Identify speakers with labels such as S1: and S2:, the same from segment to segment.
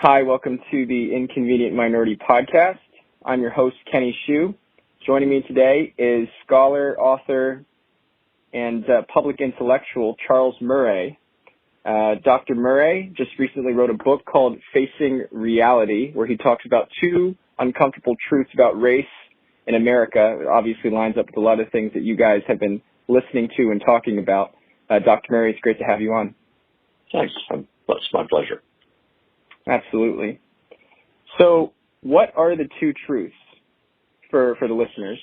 S1: Hi, welcome to the Inconvenient Minority Podcast. I'm your host, Kenny Hsu. Joining me today is scholar, author, and public intellectual Charles Murray. Dr. Murray just recently wrote a book called Facing Reality, where he talks about two uncomfortable truths about race in America. It obviously lines up with a lot of things that you guys have been listening to and talking about. Dr. Murray, it's great to have you on.
S2: Thanks. It's my pleasure.
S1: Absolutely. So, what are the two truths for the listeners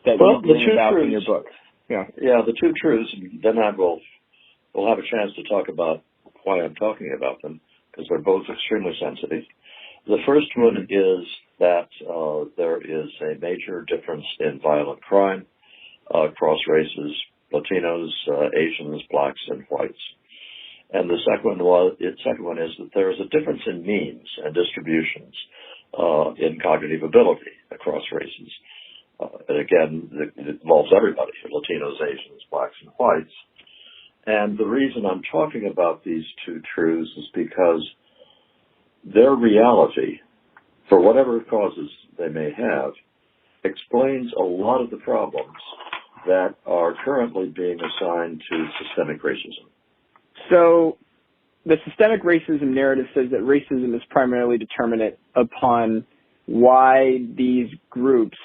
S1: that you've written about in your book?
S2: Yeah, the two truths. Then we'll have a chance to talk about why I'm talking about them, because they're both extremely sensitive. The first one is that there is a major difference in violent crime across races: Latinos, Asians, blacks, and whites. And the second one is that there is a difference in means and distributions in cognitive ability across races. And again, it involves everybody: Latinos, Asians, blacks, and whites. And the reason I'm talking about these two truths is because their reality, for whatever causes they may have, explains a lot of the problems that are currently being assigned to systemic racism.
S1: So the systemic racism narrative says that racism is primarily determinant upon why these groups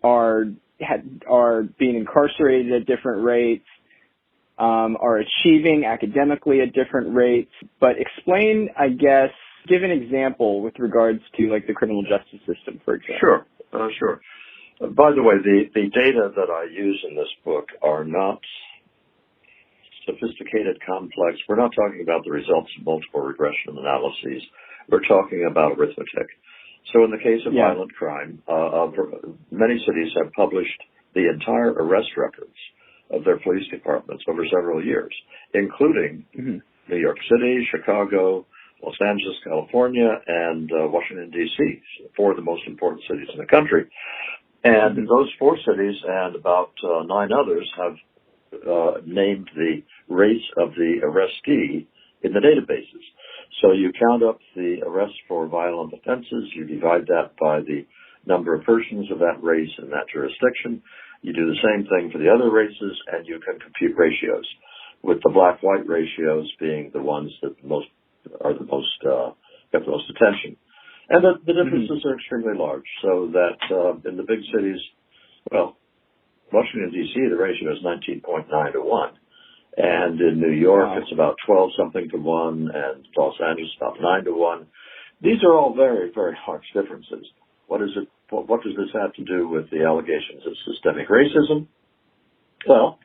S1: are being incarcerated at different rates, are achieving academically at different rates. But explain, I guess, give an example with regards to like the criminal justice system, for example.
S2: Sure. By the way, the data that I use in this book are not sophisticated, complex. We're not talking about the results of multiple regression analyses. We're talking about arithmetic. So in the case of violent crime, many cities have published the entire arrest records of their police departments over several years, including New York City, Chicago, Los Angeles, California, and Washington, D.C., four of the most important cities in the country. And those four cities and about 9 others have named the race of the arrestee in the databases. So you count up the arrests for violent offenses, you divide that by the number of persons of that race in that jurisdiction, you do the same thing for the other races, and you can compute ratios, with the black-white ratios being the ones that get the most attention. And the differences are extremely large, so that in the big cities, Washington, D.C., the ratio is 19.9 to 1. And in New York, it's about 12-something to 1, and Los Angeles, about 9 to 1. These are all very, very harsh differences. What does this have to do with the allegations of systemic racism? Well,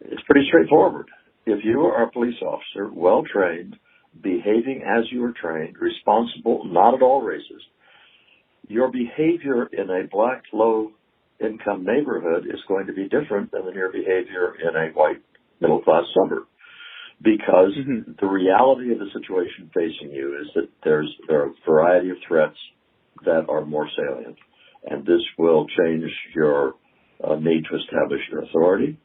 S2: it's pretty straightforward. If you are a police officer, well-trained, behaving as you were trained, responsible, not at all racist, your behavior in a black, low-income neighborhood is going to be different than your behavior in a white, middle-class suburb, because the reality of the situation facing you is that there are a variety of threats that are more salient, and this will change your need to establish your authority,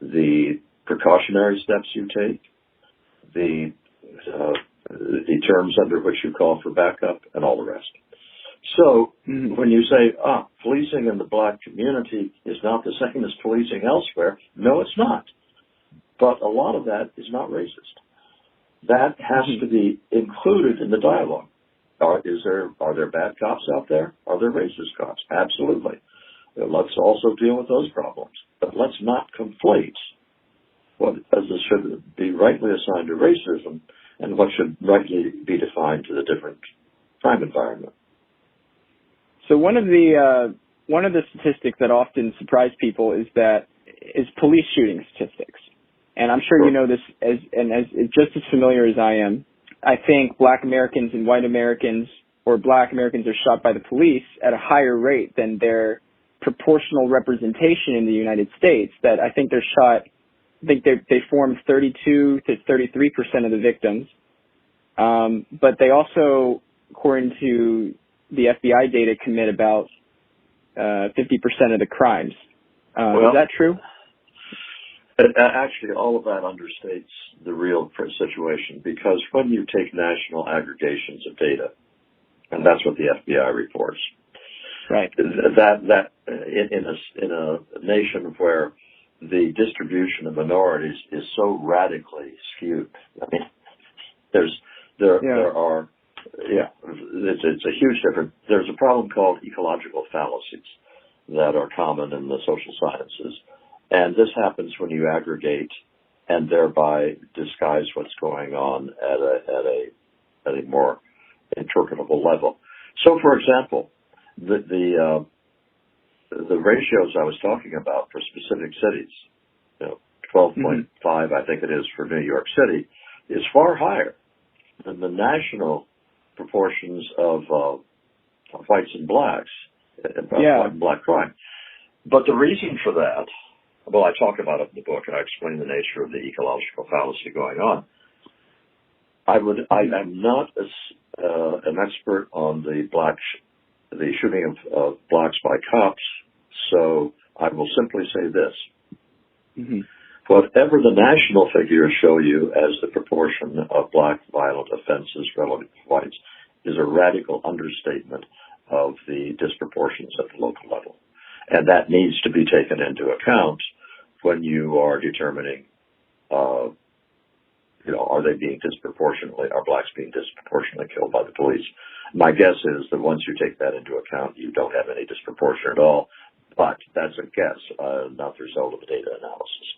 S2: the precautionary steps you take, the terms under which you call for backup, and all the rest. So when you say, policing in the black community is not the same as policing elsewhere, no, it's not. But a lot of that is not racist. That has to be included in the dialogue. Are there bad cops out there? Are there racist cops? Absolutely. Let's also deal with those problems. But let's not conflate what should be rightly assigned to racism and what should rightly be defined to the different crime environment.
S1: So one of the statistics that often surprise people is police shooting statistics. And I'm sure you know this as just as familiar as I am. I think black Americans and white Americans, or black Americans, are shot by the police at a higher rate than their proportional representation in the United States. That I think they're shot. I think they form 32 to 33% of the victims. But they also, according to the FBI data, commit about 50% of the crimes. Is that true?
S2: Actually, all of that understates the real situation, because when you take national aggregations of data, And that's what the FBI reports.
S1: Right.
S2: That in a nation where the distribution of minorities is so radically skewed. I mean, it's a huge difference. There's a problem called ecological fallacies that are common in the social sciences, and this happens when you aggregate and thereby disguise what's going on at a more interpretable level. So, for example, the ratios I was talking about for specific cities, 12.5, I think it is for New York City, is far higher than the national proportions of whites and blacks, white and black crime. But the reason for that, well, I talk about it in the book, and I explain the nature of the ecological fallacy going on. I'm not an expert on the shooting of blacks by cops, so I will simply say this. Mm-hmm. Whatever the national figures show you as the proportion of black violent offenses relative to whites is a radical understatement of the disproportions at the local level. And that needs to be taken into account when you are determining, are blacks being disproportionately killed by the police? My guess is that once you take that into account, you don't have any disproportion at all. But that's a guess, not the result of a data analysis.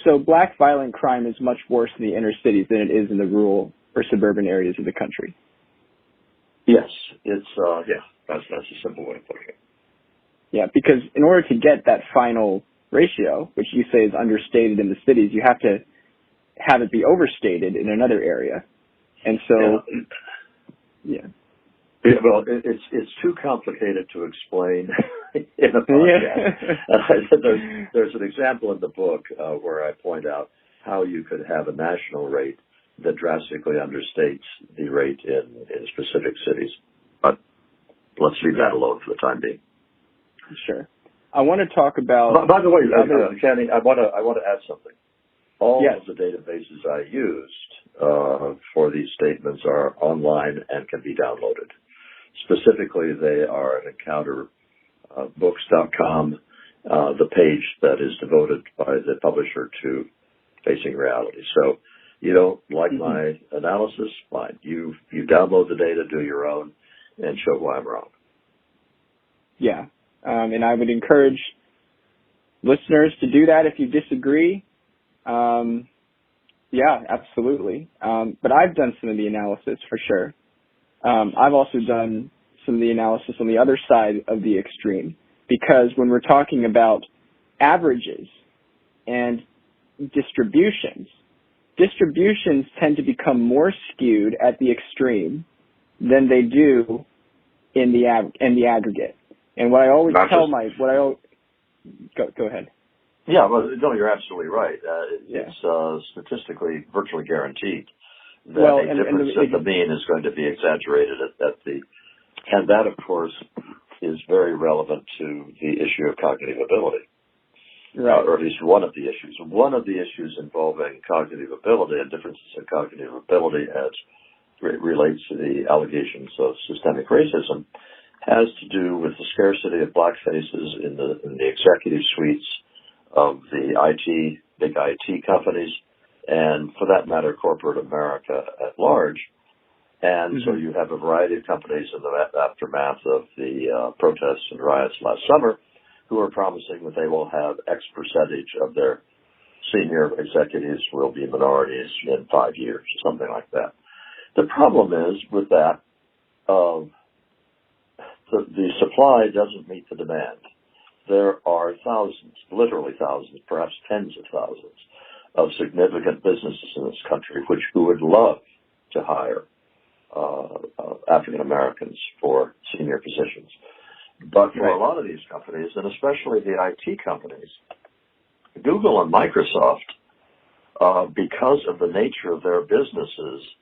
S1: So black violent crime is much worse in the inner cities than it is in the rural or suburban areas of the country.
S2: Yes, it's that's a simple way of putting it.
S1: Yeah, because in order to get that final ratio, which you say is understated in the cities, you have to have it be overstated in another area. And so,
S2: well, it's too complicated to explain in a podcast. There's an example in the book where I point out how you could have a national rate that drastically understates the rate in specific cities. But let's leave that alone for the time being.
S1: Sure. I want to talk about.
S2: By the way, Kenny, I want to add something. All of the databases I used for these statements are online and can be downloaded. Specifically, they are at EncounterBooks.com, the page that is devoted by the publisher to facing reality. So you don't like my analysis? Fine. You download the data, do your own, and show why I'm wrong.
S1: Yeah. And I would encourage listeners to do that if you disagree. Yeah, absolutely. But I've done some of the analysis for sure. I've also done some of the analysis on the other side of the extreme, because when we're talking about averages and distributions tend to become more skewed at the extreme than they do in the aggregate. And what I always go ahead.
S2: Yeah, well, no, you're absolutely right. It's statistically virtually guaranteed that a difference at the mean is going to be exaggerated and that, of course, is very relevant to the issue of cognitive ability, or at least one of the issues. One of the issues involving cognitive ability and differences in cognitive ability as relates to the allegations of systemic racism has to do with the scarcity of black faces in the executive suites of the big IT companies, and for that matter, corporate America at large. And so you have a variety of companies in the aftermath of the protests and riots last summer who are promising that they will have X percentage of their senior executives will be minorities in 5 years, something like that. The problem is with that, the supply doesn't meet the demand. There are thousands, literally thousands, perhaps tens of thousands of significant businesses in this country who would love to hire African Americans for senior positions. But for a lot of these companies, and especially the IT companies, Google and Microsoft, because of the nature of their businesses,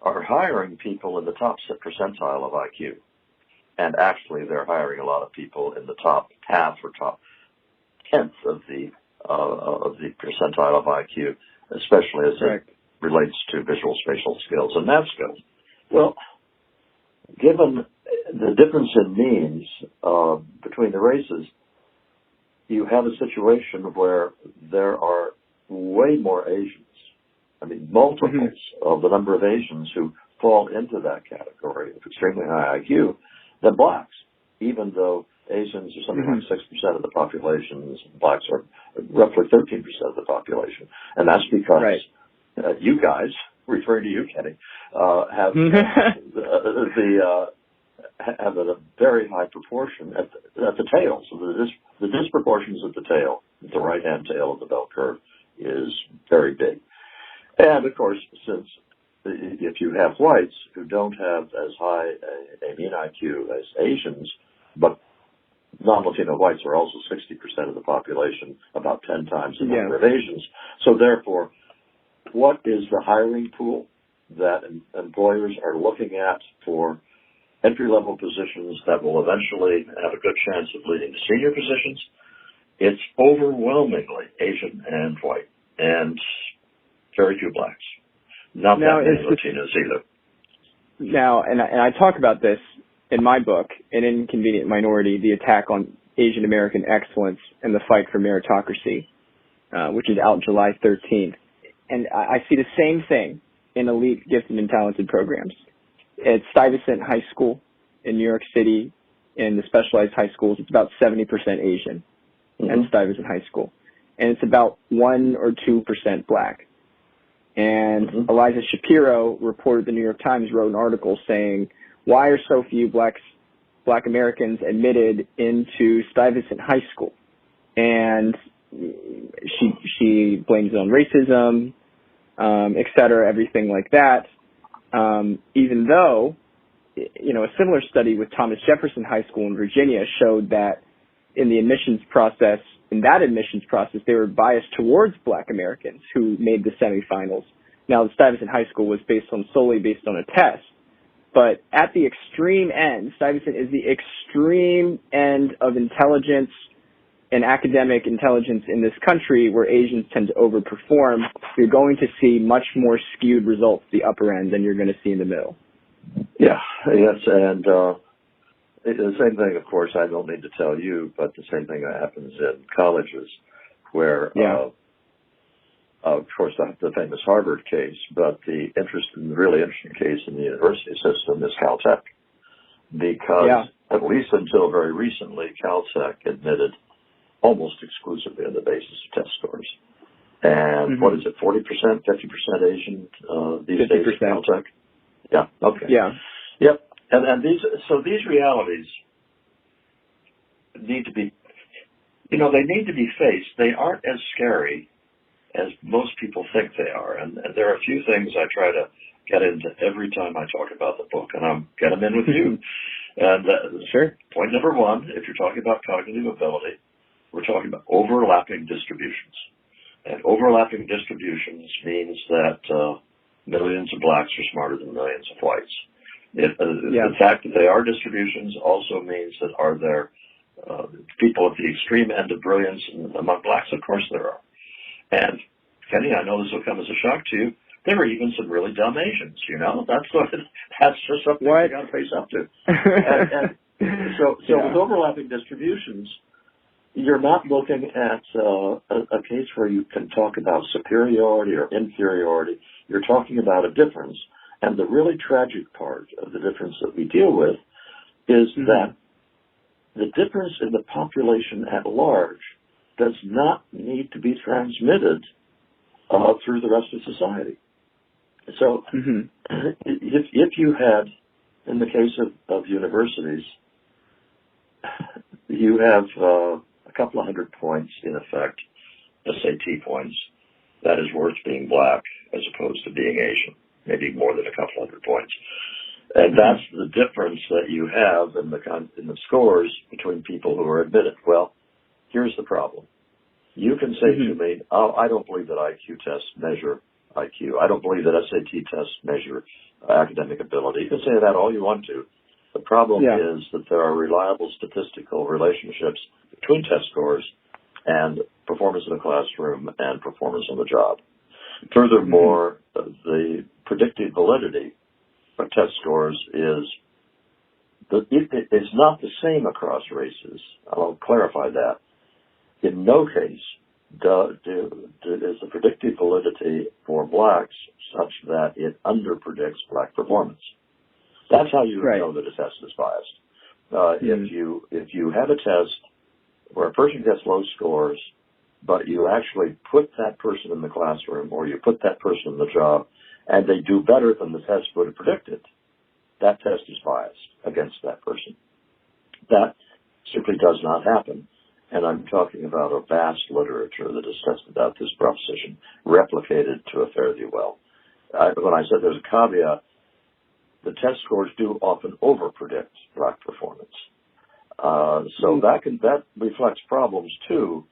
S2: are hiring people in the top percentile of IQ. And actually, they're hiring a lot of people in the top half or top tenth of the percentile of IQ, especially as it relates to visual spatial skills and math skills. Well, given the difference in means between the races, you have a situation where there are way more Asians, I mean multiples of the number of Asians who fall into that category of extremely high IQ than blacks, even though Asians are something like 6% of the population, blacks are roughly 13% of the population. And that's because you guys, referring to you, Kenny, have have a very high proportion at the tail. So the disproportions at the tail, the right-hand tail of the bell curve, is very big. And, of course, since if you have whites who don't have as high a mean IQ as Asians, but non-Latino whites are also 60% of the population, about 10 times the number of Asians. So, therefore, what is the hiring pool that employers are looking at for entry-level positions that will eventually have a good chance of leading to senior positions? It's overwhelmingly Asian and white, and very few blacks. Not that many Latinos either.
S1: Now, and I talk about this in my book, An Inconvenient Minority, The Attack on Asian American Excellence and the Fight for Meritocracy, which is out July 13th. And I see the same thing in elite, gifted, and talented programs. At Stuyvesant High School in New York City, in the specialized high schools, it's about 70% Asian at Stuyvesant High School. And it's about 1 or 2% black. And Eliza Shapiro, reporter at the New York Times, wrote an article saying, why are so few black Americans admitted into Stuyvesant High School? And she blames it on racism, et cetera, everything like that. Even though, a similar study with Thomas Jefferson High School in Virginia showed that in that admissions process, they were biased towards black Americans who made the semifinals. Now, the Stuyvesant High School was solely based on a test. But at the extreme end, Stuyvesant is the extreme end of intelligence and academic intelligence in this country where Asians tend to overperform. You're going to see much more skewed results at the upper end than you're going to see in the middle.
S2: Yeah, yes, and the same thing, of course, I don't need to tell you, but the same thing that happens in colleges where, of course, the famous Harvard case, but the really interesting case in the university system is Caltech, because at least until very recently, Caltech admitted almost exclusively on the basis of test scores. And what is it, 40%, 50% Asian these 50%. Days at Caltech? Yeah, okay.
S1: Yeah.
S2: Yep. And these realities need to be, they need to be faced. They aren't as scary as most people think they are. And there are a few things I try to get into every time I talk about the book, and I'm get them in with you. And
S1: sure.
S2: Point number one, if you're talking about cognitive ability, we're talking about overlapping distributions. And overlapping distributions means that millions of blacks are smarter than millions of whites. The fact that they are distributions also means that are there people at the extreme end of brilliance among blacks? Of course there are. And, Kenny, I know this will come as a shock to you. There are even some really dumb Asians, That's just something you got to face up to. So with overlapping distributions, you're not looking at a case where you can talk about superiority or inferiority. You're talking about a difference. And the really tragic part of the difference that we deal with is that the difference in the population at large does not need to be transmitted through the rest of society. So if you had, in the case of universities, you have a couple of hundred points, in effect, SAT points, that is worth being black as opposed to being Asian, maybe more than a couple hundred points. And that's the difference that you have in the scores between people who are admitted. Well, here's the problem. You can say to me, I don't believe that IQ tests measure IQ. I don't believe that SAT tests measure academic ability. You can say that all you want to. The problem is that there are reliable statistical relationships between test scores and performance in the classroom and performance on the job. Furthermore, the predicted validity of test scores is it's not the same across races. I'll clarify that. In no case is the predictive validity for blacks such that it underpredicts black performance. That's how you know that a test is biased. If you have a test where a person gets low scores, but you actually put that person in the classroom or you put that person in the job and they do better than the test would have predicted, that test is biased against that person. That simply does not happen. And I'm talking about a vast literature that has tested out this proposition, replicated to a fare thee well. When I said there's a caveat, the test scores do often overpredict black performance. So that reflects problems too,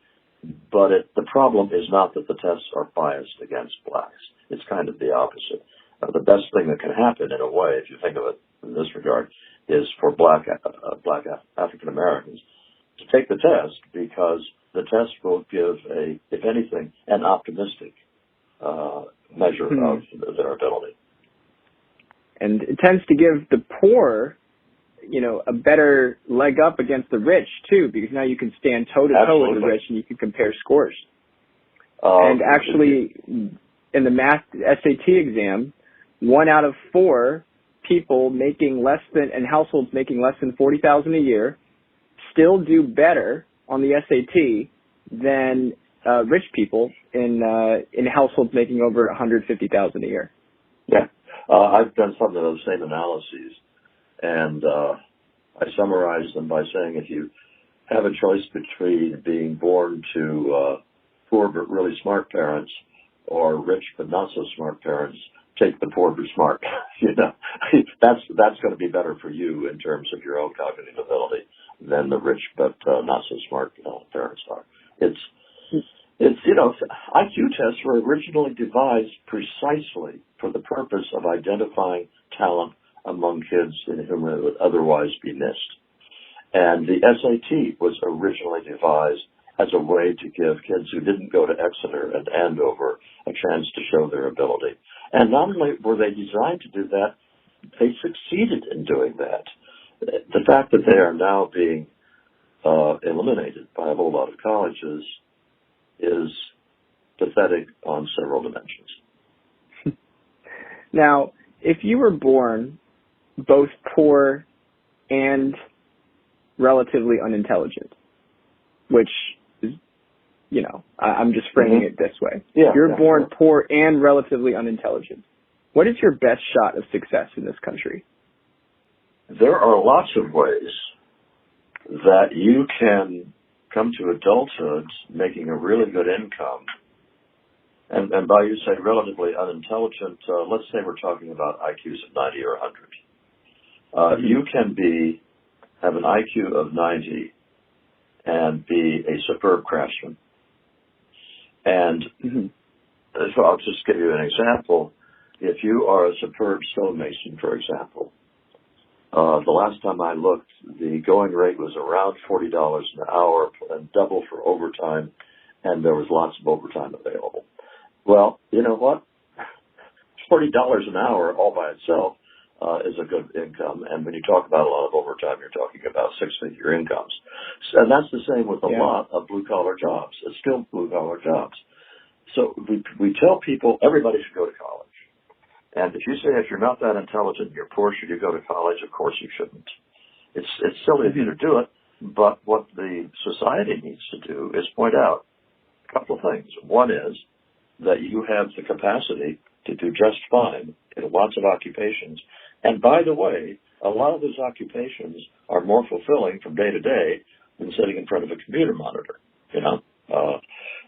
S2: but the problem is not that the tests are biased against blacks. It's kind of the opposite. The best thing that can happen, in a way, if you think of it in this regard, is for black African Americans to take the test, because the test will give if anything, an optimistic measure of their ability.
S1: And it tends to give the poor, a better leg up against the rich too, because now you can stand toe to toe with the rich and you can compare scores. And actually, in the math SAT exam, 1 out of 4 people in households making less than $40,000 a year still do better on the SAT than rich people in households making over $150,000 a year.
S2: Yeah, I've done some of those same analyses, and I summarize them by saying if you have a choice between being born to poor but really smart parents or rich but not so smart parents, take the poor but smart. That's going to be better for you in terms of your own cognitive ability than the rich but not so smart parents are. It's IQ tests were originally devised precisely for the purpose of identifying talent among kids in whom it would otherwise be missed. And the SAT was originally devised as a way to give kids who didn't go to Exeter and Andover a chance to show their ability. And not only were they designed to do that, they succeeded in doing that. The fact that they are now being eliminated by a whole lot of colleges is pathetic on several dimensions.
S1: Now, if you were born both poor and relatively unintelligent, which is, I'm just framing it this way. You're born poor and relatively unintelligent. What is your best shot of success in this country?
S2: There are lots of ways that you can come to adulthood making a really good income. And by you say relatively unintelligent, let's say we're talking about IQs of 90 or 100. You can have an IQ of 90 and be a superb craftsman. And so I'll just give you an example. If you are a superb stonemason, for example, the last time I looked, the going rate was around $40 an hour and double for overtime, and there was lots of overtime available. Well, you know what? $40 an hour all by itself is a good income. And when you talk about a lot of overtime, you're talking about six-figure incomes. And that's the same with a lot of blue-collar jobs, skilled blue-collar jobs. So we tell people everybody should go to college. And if you say if you're not that intelligent and you're poor, should you go to college? Of course you shouldn't. It's silly of you to do it, but what the society needs to do is point out a couple of things. One is that you have the capacity to do just fine in lots of occupations. And by the way, a lot of those occupations are more fulfilling from day to day than sitting in front of a computer monitor,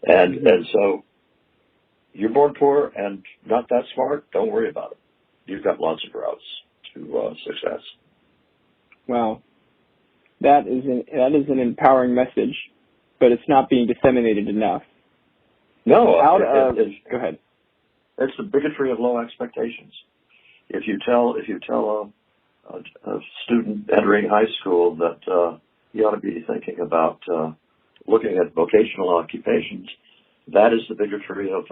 S2: And so you're born poor and not that smart, don't worry about it. You've got lots of routes to success.
S1: Wow. That is an empowering message, but it's not being disseminated enough.
S2: No.
S1: Go ahead.
S2: It's the bigotry of low expectations. If you tell a student entering high school that you ought to be thinking about looking at vocational occupations, that is the bigotry of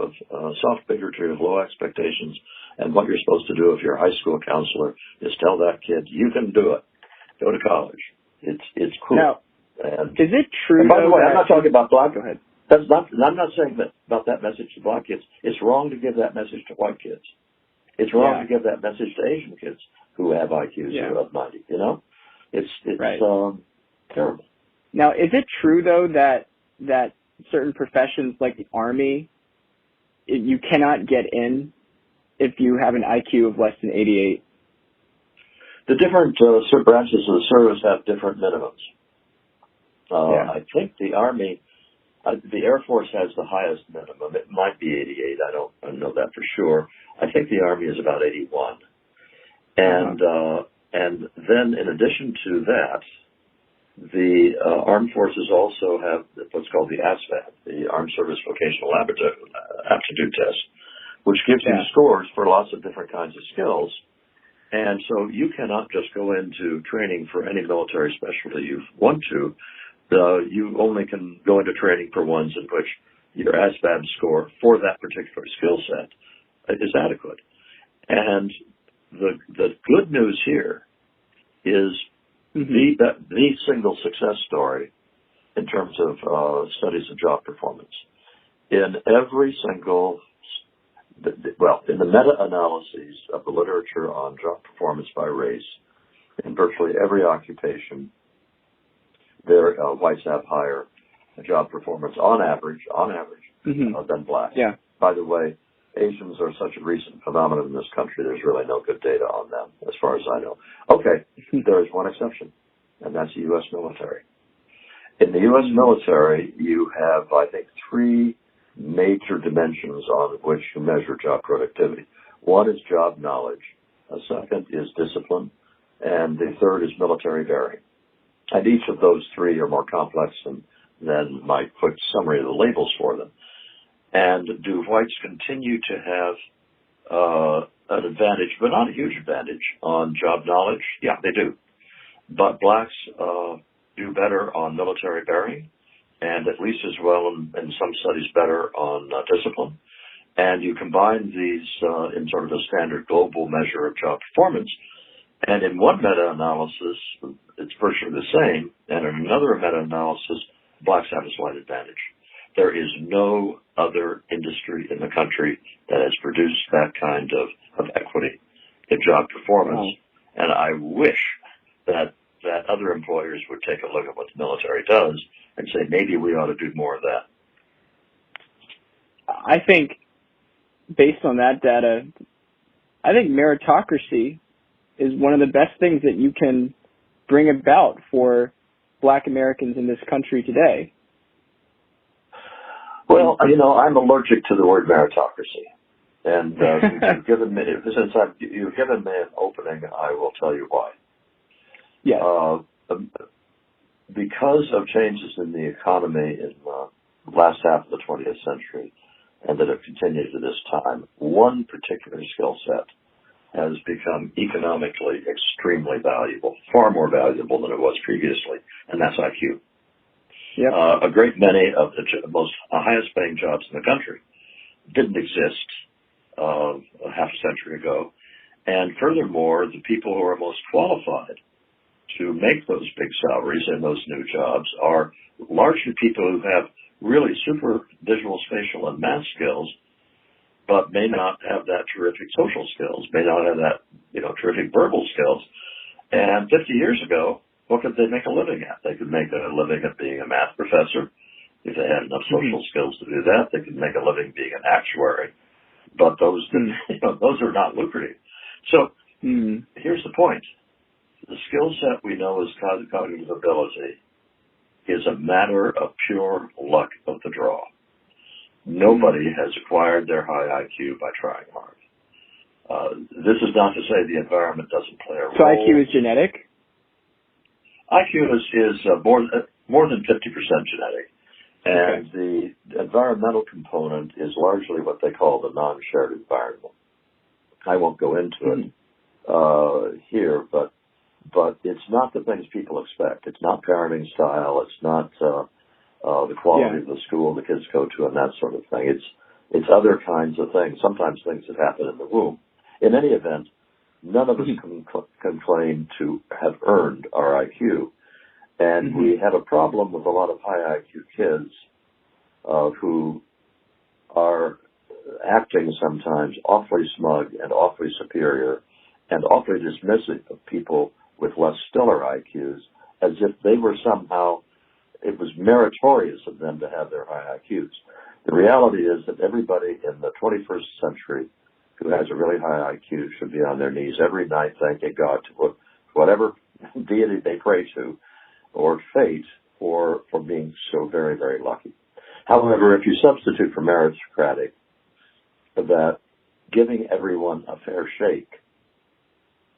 S2: soft bigotry of low expectations. And what you're supposed to do if you're a high school counselor is tell that kid, you can do it. Go to college. It's cool.
S1: Now,
S2: and
S1: is it true?
S2: And by the way, I'm not talking about black.
S1: Go ahead.
S2: I'm not saying that about that message to black kids. It's wrong to give that message to white kids. It's wrong to give that message to Asian kids who have IQs of 90. You know, it's
S1: right.
S2: Terrible.
S1: Now, is it true though that certain professions like the Army, you cannot get in if you have an IQ of less than 88?
S2: The different branches of the service have different minimums. I think the Army, the Air Force has the highest minimum. It might be 88. I don't know that for sure. I think the Army is about 81. And then in addition to that, the armed forces also have what's called the ASVAB, the Armed Service Vocational Aptitude Test, which gives you scores for lots of different kinds of skills. And so you cannot just go into training for any military specialty you want to. You only can go into training for ones in which your ASVAB score for that particular skill set is adequate. And the good news here is the single success story in terms of studies of job performance. In every single, in the meta-analyses of the literature on job performance by race, in virtually every occupation, whites have higher job performance on average than blacks. Yeah. By the way, Asians are such a recent phenomenon in this country, there's really no good data on them, as far as I know. Okay, there is one exception, and that's the U.S. military. In the U.S. military, you have, I think, three major dimensions on which you measure job productivity. One is job knowledge, a second is discipline, and the third is military bearing. And each of those three are more complex than my quick summary of the labels for them. And do whites continue to have an advantage, but not a huge advantage, on job knowledge? Yeah, they do. But blacks do better on military bearing, and at least as well, in some studies, better on discipline. And you combine these in sort of a standard global measure of job performance. And in one meta-analysis, it's virtually the same. And in another meta-analysis, blacks have a slight advantage. There is no other industry in the country that has produced that kind of equity in job performance. Wow. And I wish that other employers would take a look at what the military does and say, maybe we ought to do more of that.
S1: I think, based on that data, I think meritocracy is one of the best things that you can bring about for black Americans in this country today.
S2: Well, I'm allergic to the word meritocracy. And since you've given me an opening, I will tell you why.
S1: Yes.
S2: Because of changes in the economy in the last half of the 20th century, and that have continued to this time, one particular skill set has become economically extremely valuable, far more valuable than it was previously, and that's IQ.
S1: Yep.
S2: A great many of the most highest paying jobs in the country didn't exist half a century ago. And furthermore, the people who are most qualified to make those big salaries in those new jobs are largely people who have really super visual, spatial, and math skills, but may not have that terrific social skills, may not have that, terrific verbal skills. And 50 years ago, what could they make a living at? They could make a living at being a math professor. If they had enough social skills to do that, they could make a living being an actuary. But those are not lucrative. So here's the point. The skill set we know as cognitive ability is a matter of pure luck of the draw. Nobody has acquired their high IQ by trying hard. This is not to say the environment doesn't play a role.
S1: So IQ is genetic?
S2: IQ is more than 50% genetic. And the environmental component is largely what they call the non-shared environment. I won't go into it here, but it's not the things people expect. It's not parenting style. It's not the quality of the school the kids go to and that sort of thing. It's other kinds of things, sometimes things that happen in the womb. In any event, None of us can claim to have earned our IQ. And we have a problem with a lot of high IQ kids who are acting sometimes awfully smug and awfully superior and awfully dismissive of people with less stellar IQs, as if they were somehow, it was meritorious of them to have their high IQs. The reality is that everybody in the 21st century who has a really high IQ should be on their knees every night thanking God to whatever deity they pray to or fate for being so very, very lucky. However, if you substitute for meritocratic that giving everyone a fair shake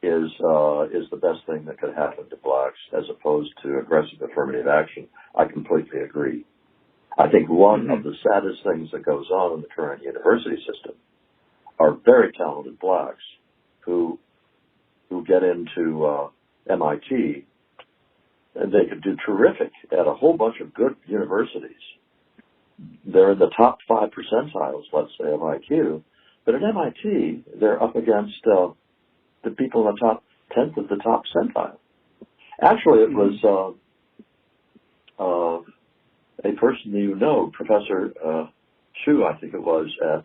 S2: is the best thing that could happen to blacks as opposed to aggressive affirmative action, I completely agree. I think one of the saddest things that goes on in the current university system are very talented blacks who get into MIT, and they could do terrific at a whole bunch of good universities. They're in the top 5 percentiles, let's say, of IQ, but at MIT, they're up against the people in the top 10th of the top centile. Actually, it was a person you know, Professor Shu, I think it was, at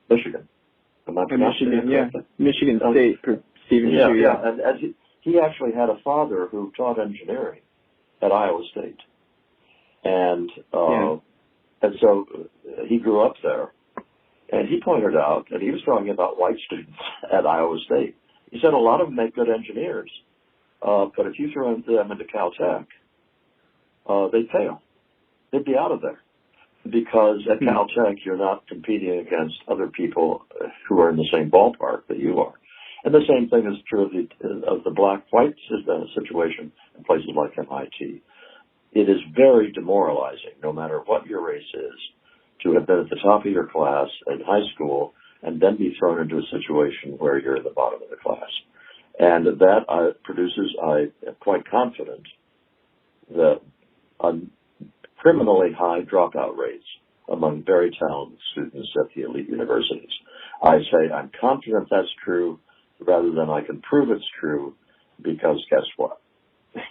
S2: Michigan. Am I pronouncing it correctly?
S1: Michigan State, Stephen Shu.
S2: Yeah. And he actually had a father who taught engineering at Iowa State. And so he grew up there. And he pointed out, and he was talking about white students at Iowa State. He said a lot of them make good engineers, but if you throw them into Caltech, they'd fail. They'd be out of there. Because at Caltech, you're not competing against other people who are in the same ballpark that you are. And the same thing is true of the black-white situation in places like MIT. It is very demoralizing, no matter what your race is, to have been at the top of your class in high school and then be thrown into a situation where you're in the bottom of the class. And that produces, I am quite confident, that criminally high dropout rates among very talented students at the elite universities. I say I'm confident that's true rather than I can prove it's true, because guess what?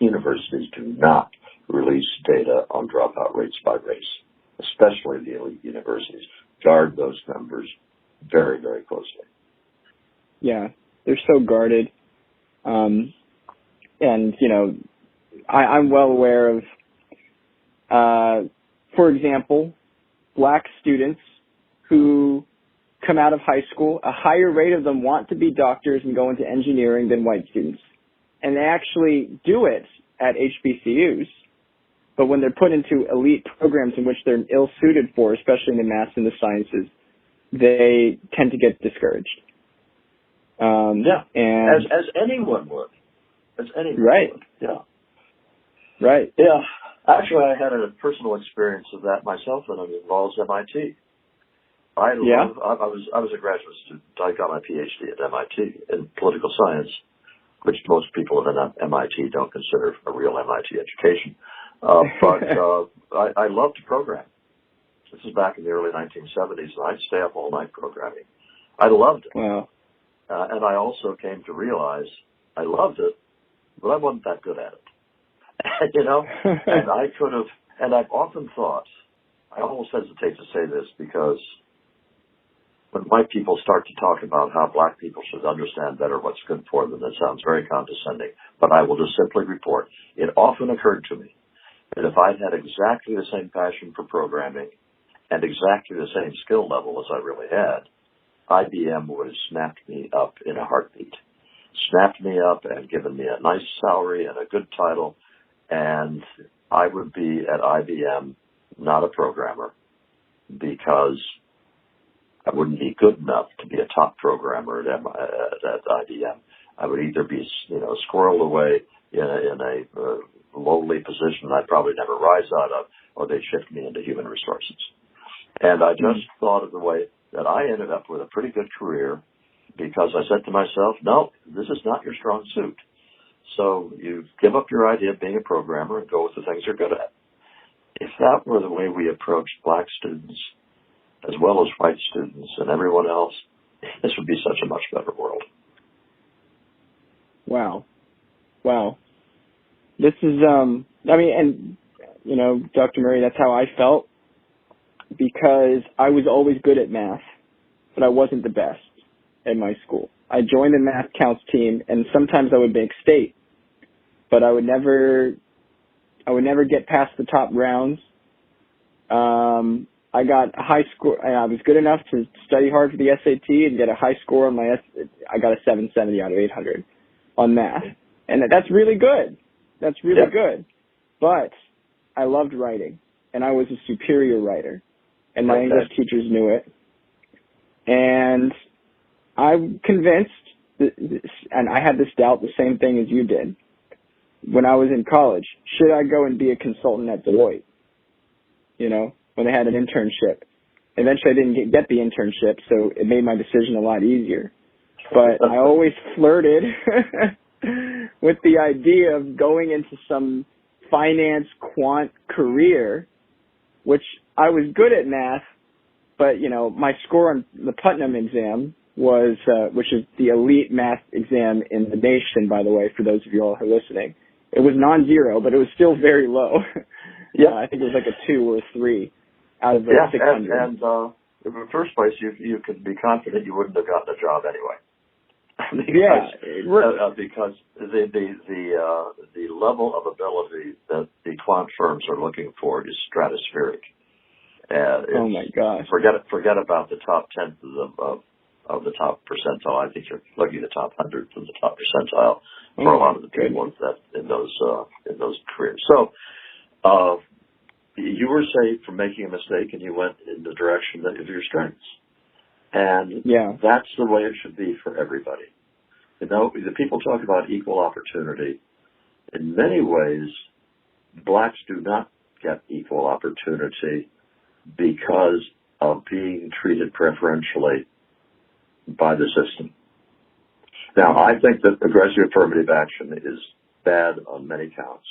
S2: Universities do not release data on dropout rates by race, especially the elite universities. Guard those numbers very, very closely.
S1: Yeah, they're so guarded. And, you know, I'm well aware of, for example, black students who come out of high school, a higher rate of them want to be doctors and go into engineering than white students. And they actually do it at HBCUs. But when they're put into elite programs in which they're ill-suited for, especially in the math and the sciences, they tend to get discouraged.
S2: And as anyone would. As anyone would. Yeah.
S1: Right.
S2: Yeah. Actually, I had a personal experience of that myself, and it involves MIT. I was a graduate student. I got my PhD at MIT in political science, which most people at MIT don't consider a real MIT education. But I loved to program. This is back in the early 1970s, and I'd stay up all night programming. I loved it.
S1: Wow.
S2: And I also came to realize I loved it, but I wasn't that good at it. You know? And I could have, and I've often thought, I almost hesitate to say this because when white people start to talk about how black people should understand better what's good for them, that sounds very condescending. But I will just simply report, it often occurred to me that if I'd had exactly the same passion for programming and exactly the same skill level as I really had, IBM would have snapped me up in a heartbeat. Snapped me up and given me a nice salary and a good title, and I would be at IBM not a programmer because I wouldn't be good enough to be a top programmer at IBM. I would either be, squirreled away in a lowly position I'd probably never rise out of, or they'd shift me into human resources. And I just thought of the way that I ended up with a pretty good career because I said to myself, no, this is not your strong suit. So you give up your idea of being a programmer and go with the things you're good at. If that were the way we approached black students, as well as white students and everyone else, this would be such a much better world.
S1: Wow. This is, and, Dr. Murray, that's how I felt, because I was always good at math, but I wasn't the best at my school. I joined the math counts team, and sometimes I would make state, but I would never get past the top rounds. I got a high score. I was good enough to study hard for the SAT and get a high score on my I got a 770 out of 800 on math. And that's really good. That's really good. But I loved writing, and I was a superior writer, and my English teachers knew it. And I'm convinced, and I had this doubt, the same thing as you did, when I was in college. Should I go and be a consultant at Deloitte? When they had an internship. Eventually I didn't get the internship, so it made my decision a lot easier. But I always flirted with the idea of going into some finance quant career, which I was good at math, but, my score on the Putnam exam was, which is the elite math exam in the nation, by the way, for those of you all who are listening. It was non-zero, but it was still very low. Yeah, I think it was like a 2 or a 3 out of 600.
S2: And in the first place, you could be confident you wouldn't have gotten a job anyway. Because the level of ability that the quant firms are looking for is stratospheric.
S1: Oh my gosh!
S2: Forget about the top 10th of the top percentile. I think you're looking at the top 100th of the top percentile for a lot of the people in those careers. So you were saved from making a mistake, and you went in the direction of your strengths. And that's the way it should be for everybody. The people talk about equal opportunity. In many ways, blacks do not get equal opportunity because of being treated preferentially by the system. Now, I think that aggressive affirmative action is bad on many counts.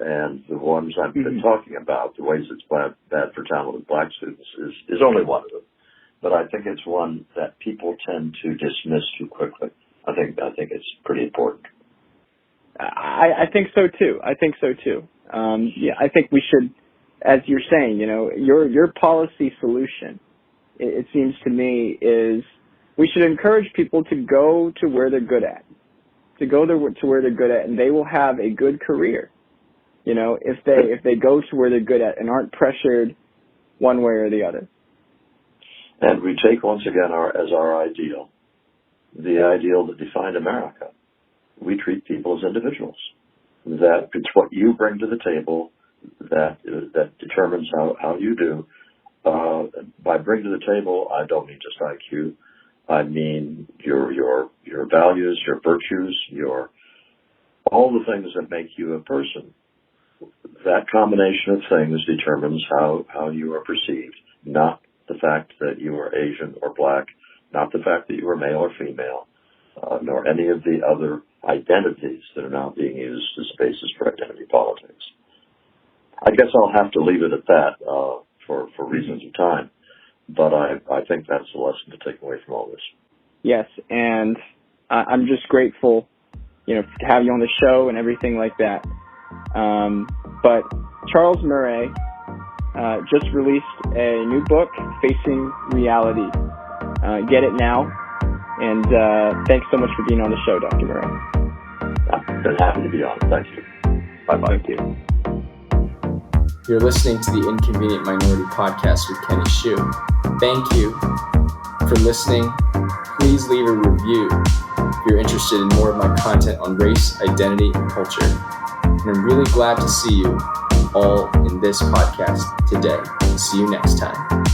S2: And the ones I've been talking about, the ways it's bad for talented black students, is only one of them. But I think it's one that people tend to dismiss too quickly. I think it's pretty important.
S1: I think so too. I think we should, as you're saying, your policy solution, it seems to me, is we should encourage people to go to where they're good at, and they will have a good career. If they go to where they're good at and aren't pressured one way or the other.
S2: And we take once again as our ideal, the ideal that defined America. We treat people as individuals. That it's what you bring to the table that determines how you do. By bring to the table, I don't mean just IQ. I mean your values, your virtues, all the things that make you a person. That combination of things determines how you are perceived, not the fact that you are Asian or black, not the fact that you are male or female, nor any of the other identities that are now being used as basis for identity politics. I guess I'll have to leave it at that for reasons of time, but I think that's the lesson to take away from all this. Yes,
S1: and I'm just grateful, to have you on the show and everything like that. But Charles Murray just released a new book, Facing Reality. Get it now. And thanks so much for being on the show, Dr. Murray.
S2: I've been happy to be on. Thank you. Bye-bye.
S1: Thank you.
S3: You're listening to the Inconvenient Minority Podcast with Kenny Shue. Thank you for listening. Please leave a review if you're interested in more of my content on race, identity, and culture. And I'm really glad to see you all in this podcast today. See you next time.